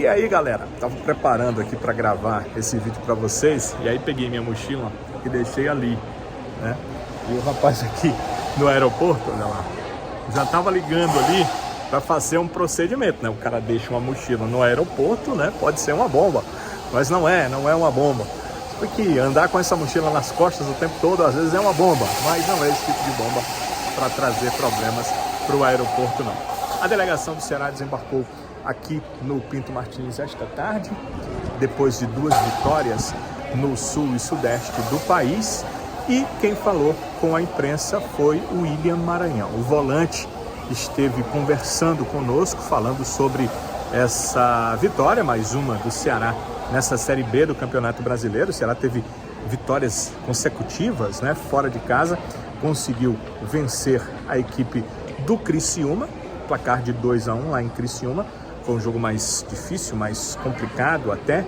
E aí galera, tava preparando aqui para gravar esse vídeo para vocês e aí peguei minha mochila e deixei ali, né? E o rapaz aqui no aeroporto, olha lá, já tava ligando ali para fazer um procedimento, né? O cara deixa uma mochila no aeroporto, né? Pode ser uma bomba, mas não é uma bomba. Porque andar com essa mochila nas costas o tempo todo às vezes é uma bomba, mas não é esse tipo de bomba para trazer problemas para o aeroporto não. A delegação do Ceará desembarcou aqui no Pinto Martins esta tarde, depois de 2 vitórias no sul e sudeste do país, e quem falou com a imprensa foi o William Maranhão. O volante esteve conversando conosco, falando sobre essa vitória, mais uma do Ceará nessa Série B do Campeonato Brasileiro. O Ceará teve vitórias consecutivas, né, fora de casa, conseguiu vencer a equipe do Criciúma, placar de 2-1 lá em Criciúma. Foi um jogo mais difícil, mais complicado até,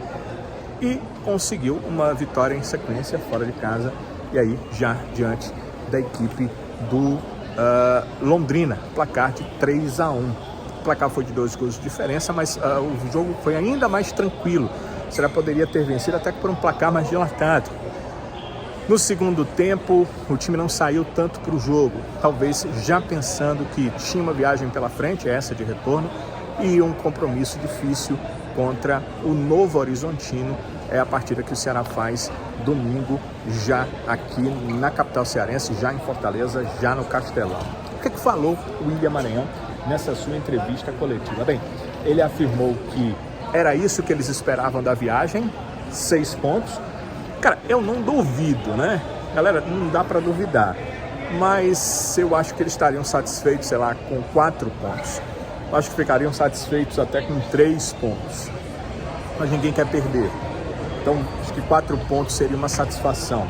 e conseguiu uma vitória em sequência fora de casa, e aí já diante da equipe do Londrina, placar de 3-1. O placar foi de 2 gols de diferença, mas o jogo foi ainda mais tranquilo. O Ceará poderia ter vencido até por um placar mais dilatado. No segundo tempo, o time não saiu tanto para o jogo, talvez já pensando que tinha uma viagem pela frente, essa de retorno, e um compromisso difícil contra o Novo Horizontino. É a partida que o Ceará faz domingo, já aqui na capital cearense, já em Fortaleza, já no Castelão. O que falou o William Maranhão nessa sua entrevista coletiva? Bem, ele afirmou que era isso que eles esperavam da viagem, 6 pontos. Cara, eu não duvido, né? Galera, não dá para duvidar, mas eu acho que eles estariam satisfeitos, sei lá, com 4 pontos. Eu acho que ficariam satisfeitos até com 3 pontos. Mas ninguém quer perder. Então, acho que 4 pontos seria uma satisfação.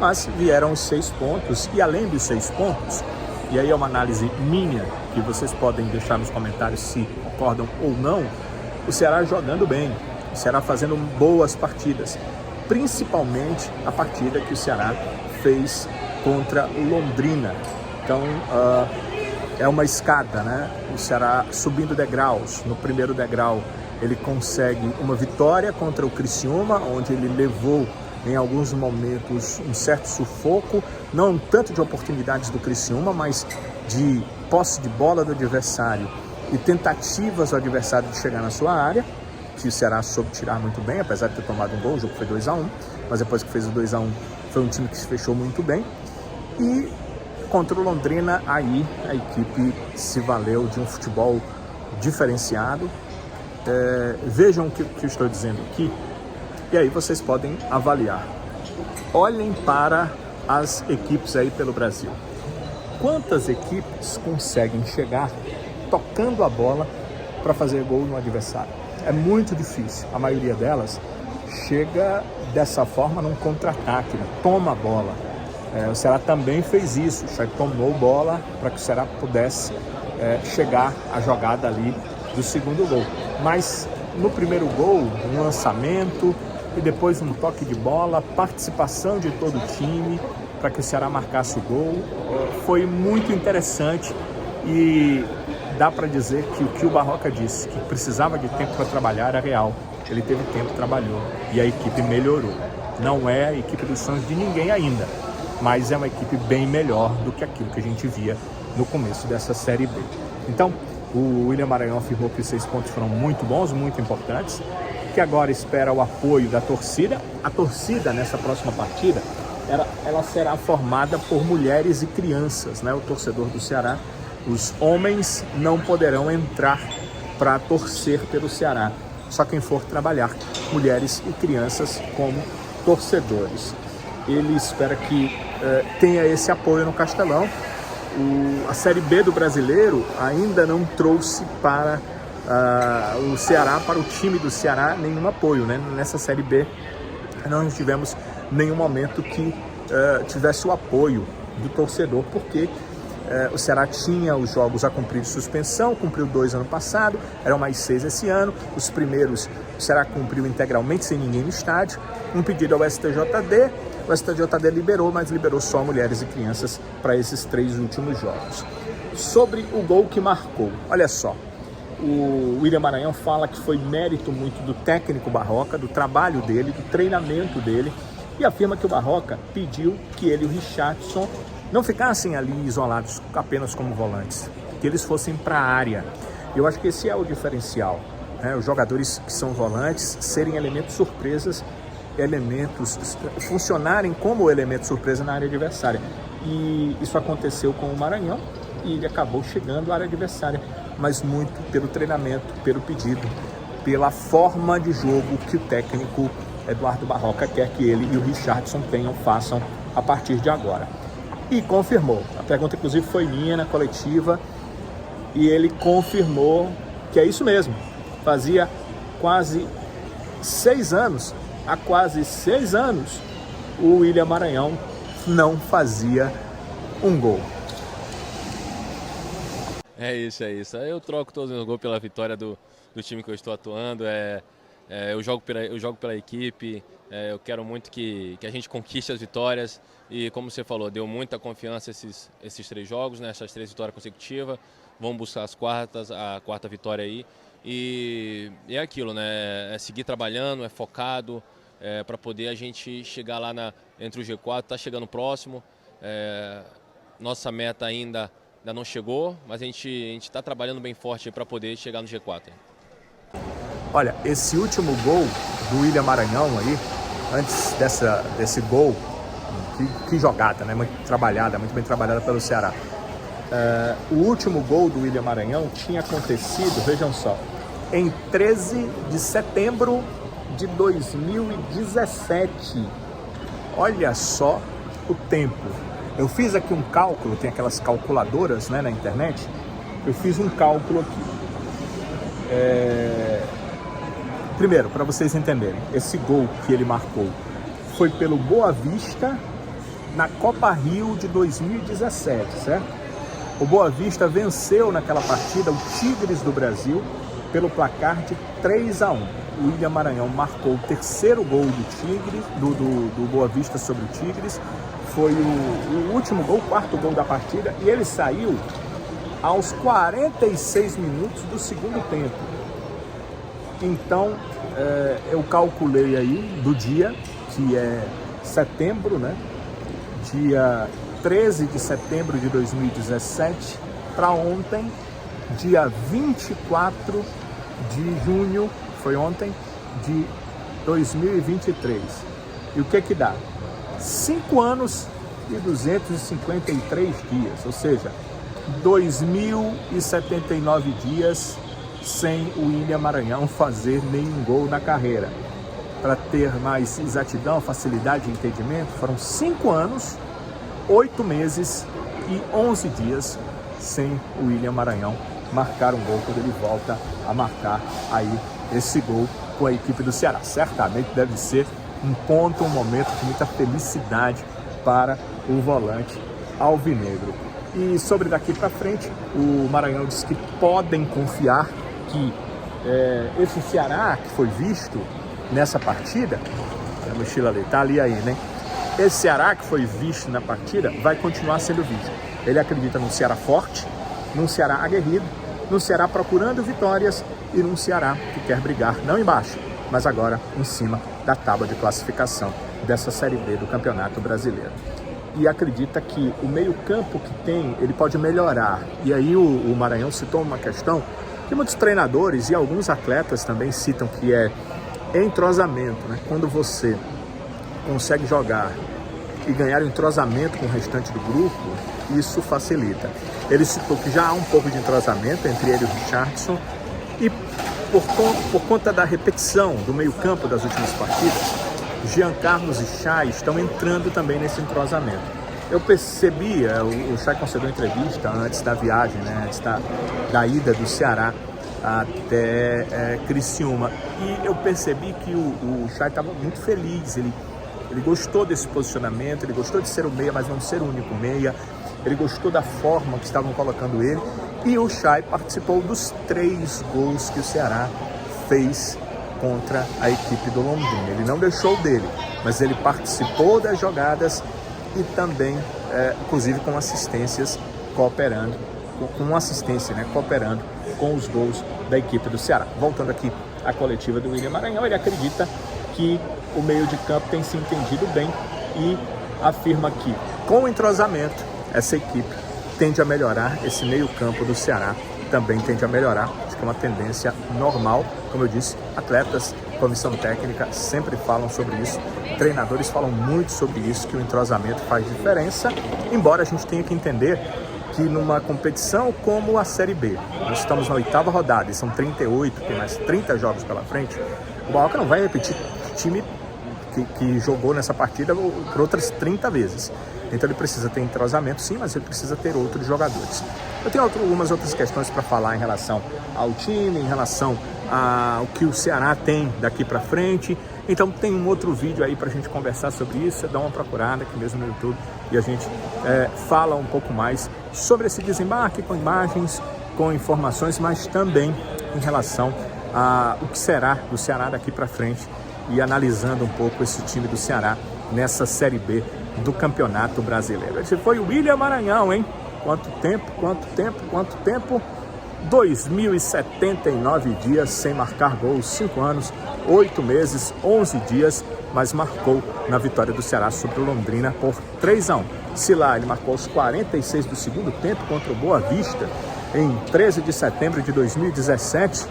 Mas vieram os 6 pontos, e além dos 6 pontos, e aí é uma análise minha, que vocês podem deixar nos comentários se concordam ou não, o Ceará jogando bem, o Ceará fazendo boas partidas, principalmente a partida que o Ceará fez contra Londrina. Então, é uma escada, né? O Ceará subindo degraus. No primeiro degrau, ele consegue uma vitória contra o Criciúma, onde ele levou em alguns momentos um certo sufoco, não tanto de oportunidades do Criciúma, mas de posse de bola do adversário e tentativas do adversário de chegar na sua área, que o Ceará soube tirar muito bem, apesar de ter tomado um gol. O jogo foi 2-1, mas depois que fez o 2-1 foi um time que se fechou muito bem. E contra o Londrina, aí a equipe se valeu de um futebol diferenciado. Vejam o que eu estou dizendo aqui, e aí vocês podem avaliar. Olhem para as equipes aí pelo Brasil. Quantas equipes conseguem chegar tocando a bola para fazer gol no adversário? É muito difícil. A maioria delas chega dessa forma num contra-ataque, né? Toma a bola. O Ceará também fez isso, já tomou bola para que o Ceará pudesse chegar à jogada ali do segundo gol. Mas no primeiro gol, um lançamento e depois um toque de bola, participação de todo o time para que o Ceará marcasse o gol. Foi muito interessante, e dá para dizer que o que o Barroca disse, que precisava de tempo para trabalhar, era real. Ele teve tempo, trabalhou, e a equipe melhorou. Não é a equipe dos sonhos de ninguém ainda, mas é uma equipe bem melhor do que aquilo que a gente via no começo dessa Série B. Então, o William Maranhão afirmou que os 6 pontos foram muito bons, muito importantes, que agora espera o apoio da torcida. A torcida, nessa próxima partida, ela será formada por mulheres e crianças, né? O torcedor do Ceará, os homens não poderão entrar para torcer pelo Ceará, só quem for trabalhar, mulheres e crianças como torcedores. Ele espera que tenha esse apoio no Castelão. A Série B do Brasileiro ainda não trouxe para o Ceará, para o time do Ceará, nenhum apoio, né? Nessa Série B não tivemos nenhum momento que tivesse o apoio do torcedor, porque o Ceará tinha os jogos a cumprir de suspensão, cumpriu 2 ano passado, eram mais 6 esse ano. Os primeiros o Ceará cumpriu integralmente, sem ninguém no estádio. Um pedido ao STJD, o STJD liberou, mas liberou só mulheres e crianças para esses 3 últimos jogos. Sobre o gol que marcou, olha só, O William Maranhão fala que foi mérito muito do técnico Barroca, do trabalho dele, do treinamento dele, e afirma que o Barroca pediu que ele e o Richarlison não ficassem ali isolados apenas como volantes, que eles fossem para a área. Eu acho que esse é o diferencial, né? Os jogadores que são volantes serem elementos surpresas, funcionarem como elemento surpresa na área adversária. E isso aconteceu com o Maranhão e ele acabou chegando à área adversária, mas muito pelo treinamento, pelo pedido, pela forma de jogo que o técnico Eduardo Barroca quer que ele e o Richarlison façam a partir de agora. E confirmou. A pergunta, inclusive, foi minha na coletiva e ele confirmou que é isso mesmo. Fazia quase 6 anos, há quase 6 anos, o William Maranhão não fazia um gol. É isso. Eu troco todos os meus gols pela vitória do time que eu estou atuando. Eu jogo pela equipe, eu quero muito que a gente conquiste as vitórias e, como você falou, deu muita confiança esses 3 jogos, né, essas 3 vitórias consecutivas. Vamos buscar a quarta vitória aí e é aquilo, né, é seguir trabalhando, é focado para poder a gente chegar lá entre o G4, tá chegando próximo. Nossa meta ainda não chegou, mas a gente está trabalhando bem forte para poder chegar no G4. Olha, esse último gol do William Maranhão aí, antes desse gol, que jogada, né? Muito bem trabalhada pelo Ceará. O último gol do William Maranhão tinha acontecido, vejam só, em 13 de setembro de 2017. Olha só o tempo. Eu fiz aqui um cálculo, tem aquelas calculadoras, né, na internet. Eu fiz um cálculo aqui. Primeiro, para vocês entenderem, esse gol que ele marcou foi pelo Boa Vista na Copa Rio de 2017, certo? O Boa Vista venceu naquela partida o Tigres do Brasil pelo placar de 3-1. O William Maranhão marcou o 3º gol do Tigres, do Boa Vista sobre o Tigres. Foi o último gol, o 4º gol da partida, e ele saiu aos 46 minutos do segundo tempo. Então, eu calculei aí do dia, que é setembro, né? Dia 13 de setembro de 2017, para ontem, dia 24 de junho, foi ontem, de 2023. E o que dá? 5 anos e 253 dias, ou seja, 2.079 dias sem o William Maranhão fazer nenhum gol na carreira. Para ter mais exatidão, facilidade de entendimento, foram 5 anos, 8 meses e 11 dias sem o William Maranhão marcar um gol, quando ele volta a marcar aí esse gol com a equipe do Ceará. Certamente deve ser um ponto, um momento de muita felicidade para o volante alvinegro. E sobre daqui para frente, o Maranhão diz que podem confiar que esse Ceará que foi visto nessa partida, a mochila ali, tá ali aí, né? Esse Ceará que foi visto na partida vai continuar sendo visto. Ele acredita num Ceará forte, num Ceará aguerrido, num Ceará procurando vitórias e num Ceará que quer brigar, não embaixo, mas agora em cima da tábua de classificação dessa Série B do Campeonato Brasileiro. E acredita que o meio-campo que tem, ele pode melhorar. E aí o Maranhão citou uma questão que muitos treinadores e alguns atletas também citam, que é entrosamento, né? Quando você consegue jogar e ganhar um entrosamento com o restante do grupo, isso facilita. Ele citou que já há um pouco de entrosamento entre ele e o Richarlison, e por conta da repetição do meio-campo das últimas partidas, Jean Carlos e Chay estão entrando também nesse entrosamento. Eu percebi, o Chay concedeu entrevista antes da viagem, né, antes da ida do Ceará até Criciúma, e eu percebi que o Chay estava muito feliz. Ele gostou desse posicionamento, ele gostou de ser o meia, mas não ser o único meia. Ele gostou da forma que estavam colocando ele. E o Chay participou dos 3 gols que o Ceará fez contra a equipe do Londrina. Ele não deixou dele, mas ele participou das jogadas e também, cooperando, com assistência, né, cooperando com com os gols da equipe do Ceará. Voltando aqui à coletiva do William Maranhão, ele acredita que o meio de campo tem se entendido bem e afirma que, com o entrosamento, essa equipe tende a melhorar, esse meio campo do Ceará também tende a melhorar. Acho que é uma tendência normal. Como eu disse, atletas, comissão técnica sempre falam sobre isso, treinadores falam muito sobre isso, que o entrosamento faz diferença, embora a gente tenha que entender que numa competição como a Série B, nós estamos na 8ª rodada e são 38, tem mais 30 jogos pela frente, o Barroca não vai repetir time que jogou nessa partida por outras 30 vezes. Então ele precisa ter entrosamento, sim, mas ele precisa ter outros jogadores. Eu tenho algumas outras questões para falar em relação ao time, em relação ao que o Ceará tem daqui para frente. Então tem um outro vídeo aí para a gente conversar sobre isso. Dá uma procurada aqui mesmo no YouTube e a gente fala um pouco mais sobre esse desembarque, com imagens, com informações, mas também em relação ao que será do Ceará daqui para frente e analisando um pouco esse time do Ceará nessa Série B do Campeonato Brasileiro. Esse foi o William Maranhão, hein? Quanto tempo? 2079 dias sem marcar gols, 5 anos, 8 meses, 11 dias, mas marcou na vitória do Ceará sobre o Londrina por 3-1. Se lá ele marcou aos 46 do segundo tempo contra o Boa Vista, em 13 de setembro de 2017,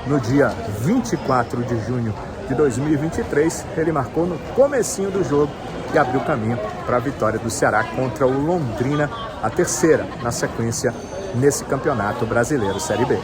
no dia 24 de junho de 2023, ele marcou no comecinho do jogo e abriu caminho para a vitória do Ceará contra o Londrina, a terceira na sequência nesse Campeonato Brasileiro Série B.